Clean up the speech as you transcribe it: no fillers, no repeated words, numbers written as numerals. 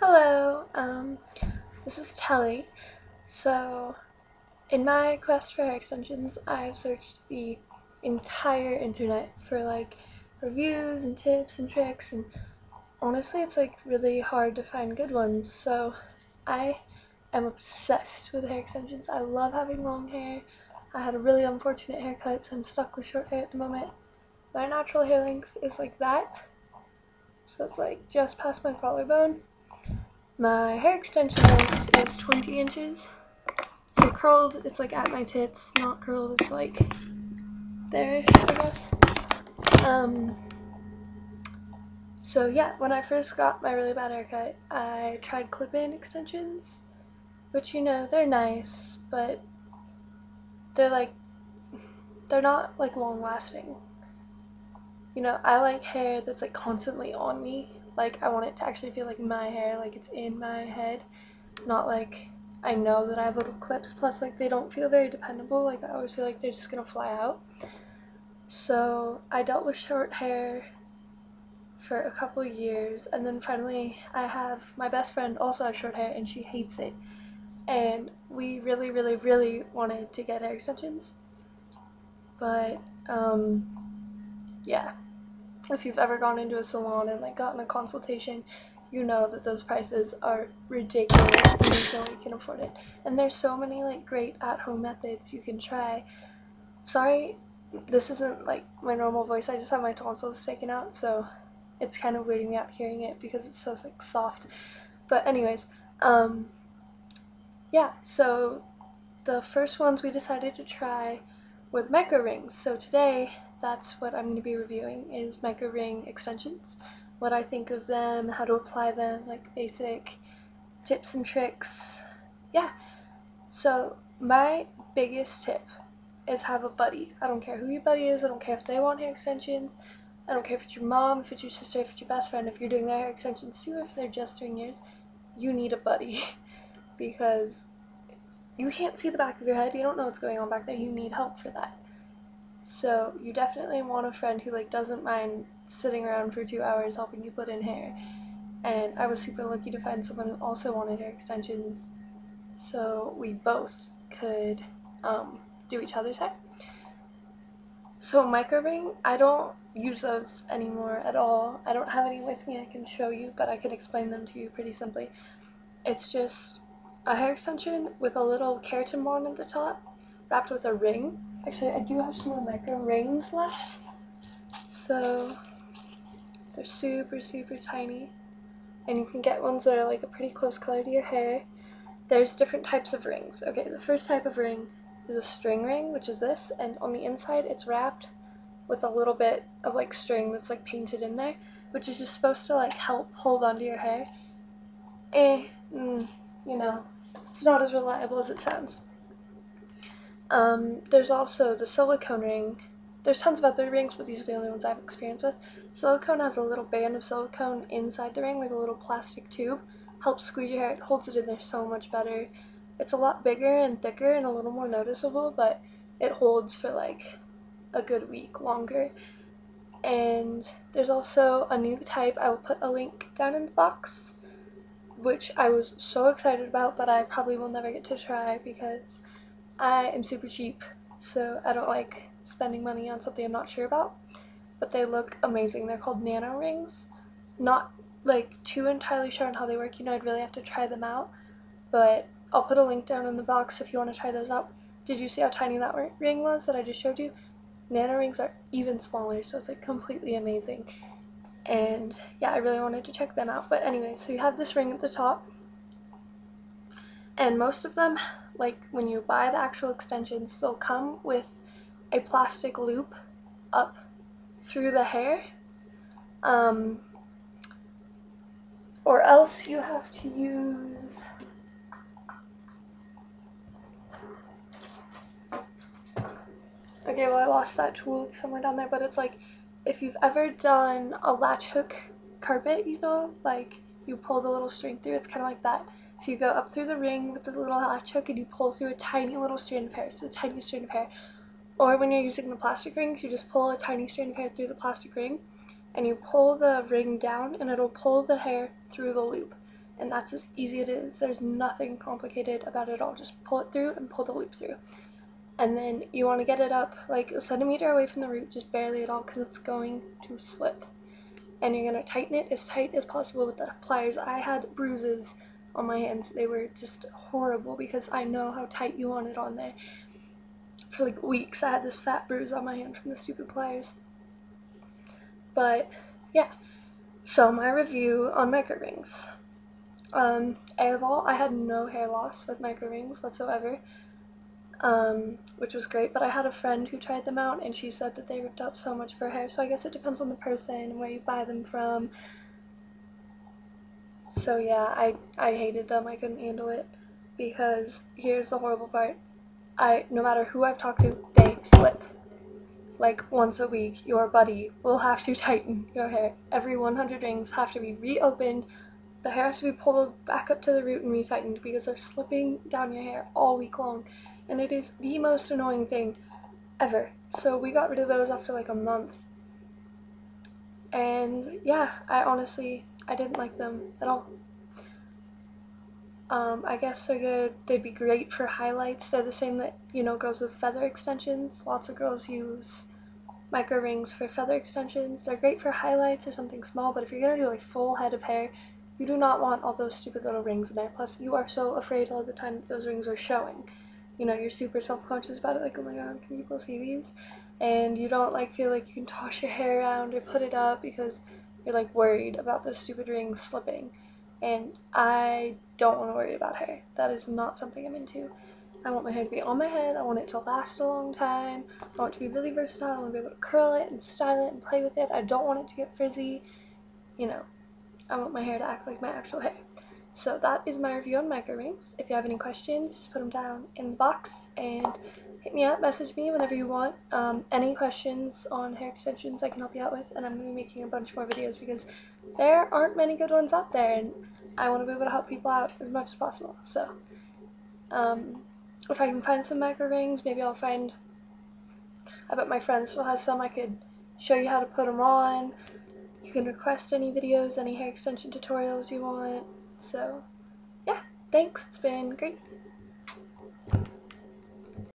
Hello, this is Telly. So, in my quest for hair extensions, I've searched the entire internet for reviews and tips and tricks, and honestly, it's really hard to find good ones. So, I am obsessed with hair extensions. I love having long hair. I had a really unfortunate haircut, so I'm stuck with short hair at the moment. My natural hair length is like that, so it's just past my collarbone. My hair extension length is 20 inches. So curled, it's at my tits. Not curled, it's there-ish, I guess. Um, so yeah, when I first got my really bad haircut, I tried clip-in extensions, which they're nice, but they're they're not long-lasting. I like hair that's constantly on me. I want it to actually feel like my hair, like it's in my head, not I know that I have little clips, plus they don't feel very dependable. I always feel like they're just gonna fly out. So I dealt with short hair for a couple years, and then finally I have my best friend also has short hair and she hates it. And we really, really, really wanted to get hair extensions. But yeah. If you've ever gone into a salon and gotten a consultation, you know that those prices are ridiculous and there's no way you can afford it. And there's so many great at-home methods you can try. Sorry, this isn't my normal voice. I just have my tonsils taken out, so it's kind of weirding me out hearing it because it's so soft. But anyways, yeah, so the first ones we decided to try were the micro rings. So today, that's what I'm going to be reviewing, is micro ring extensions, what I think of them, how to apply them, basic tips and tricks. Yeah, so my biggest tip is have a buddy. I don't care who your buddy is, I don't care if they want hair extensions, I don't care if it's your mom, if it's your sister, if it's your best friend, if you're doing their hair extensions too, if they're just doing yours, you need a buddy because you can't see the back of your head, you don't know what's going on back there, you need help for that. So you definitely want a friend who doesn't mind sitting around for 2 hours helping you put in hair. And I was super lucky to find someone who also wanted hair extensions, so we both could do each other's hair. So micro ring, I don't use those anymore at all. I don't have any with me I can show you, but I can explain them to you pretty simply. It's just a hair extension with a little keratin bond at the top, wrapped with a ring. Actually, I do have some more micro rings left. So they're super, super tiny. And you can get ones that are a pretty close color to your hair. There's different types of rings. Okay, the first type of ring is a string ring, which is this, and on the inside it's wrapped with a little bit of string that's painted in there, which is just supposed to help hold onto your hair. It's not as reliable as it sounds. There's also the silicone ring. There's tons of other rings, but these are the only ones I've experienced with. Silicone has a little band of silicone inside the ring, like a little plastic tube. Helps squeeze your hair, it holds it in there so much better. It's a lot bigger and thicker and a little more noticeable, but it holds for a good week longer. And there's also a new type, I will put a link down in the box, which I was so excited about, but I probably will never get to try because I am super cheap, so I don't like spending money on something I'm not sure about. But they look amazing. They're called nano rings. Not too entirely sure on how they work. I'd really have to try them out. But I'll put a link down in the box if you want to try those out. Did you see how tiny that ring was that I just showed you? Nano rings are even smaller, so it's completely amazing. And yeah, I really wanted to check them out. But anyway, so you have this ring at the top. And most of them, when you buy the actual extensions, they'll come with a plastic loop up through the hair. Or else you have to use okay, well I lost that tool, it's somewhere down there, but it's if you've ever done a latch hook carpet, you pull the little string through, it's kind of like that. So you go up through the ring with the little latch hook and you pull through a tiny little strand of hair. It's the tiniest strand of hair. Or when you're using the plastic rings, you just pull a tiny strand of hair through the plastic ring and you pull the ring down and it'll pull the hair through the loop. and that's as easy as it is. There's nothing complicated about it at all. Just pull it through and pull the loop through. And then you want to get it up like a centimeter away from the root, just barely at all, because it's going to slip. And you're going to tighten it as tight as possible with the pliers. I had bruises on my hands. They were just horrible because I know how tight you want it on there. For like weeks I had this fat bruise on my hand from the stupid pliers. But yeah, so my review on micro rings. A of all, I had no hair loss with micro rings whatsoever, which was great, but I had a friend who tried them out and she said that they ripped out so much of her hair, so I guess it depends on the person and where you buy them from. So yeah, I hated them. I couldn't handle it, because here's the horrible part. No matter who I've talked to, they slip. Like once a week, your buddy will have to tighten your hair. Every 100 rings have to be reopened. The hair has to be pulled back up to the root and retightened because they're slipping down your hair all week long. And it is the most annoying thing ever. So we got rid of those after like a month. And yeah, I didn't like them at all. I guess they'd be great for highlights. They're the same that, girls with feather extensions. Lots of girls use micro rings for feather extensions. They're great for highlights or something small, but if you're going to do a full head of hair, you do not want all those stupid little rings in there. Plus, you are so afraid all the time that those rings are showing. You're super self-conscious about it, like, oh my god, can people see these? And you don't, feel like you can toss your hair around or put it up because you're, worried about those stupid rings slipping. And I don't want to worry about hair. That is not something I'm into. I want my hair to be on my head. I want it to last a long time. I want it to be really versatile. I want to be able to curl it and style it and play with it. I don't want it to get frizzy. I want my hair to act like my actual hair. So that is my review on micro rings. If you have any questions, just put them down in the box and hit me up, message me whenever you want. Any questions on hair extensions I can help you out with, and I'm going to be making a bunch more videos because there aren't many good ones out there, and I want to be able to help people out as much as possible. So if I can find some micro rings, maybe I bet my friend still has some. I could show you how to put them on. You can request any videos, any hair extension tutorials you want. So yeah, thanks, it's been great.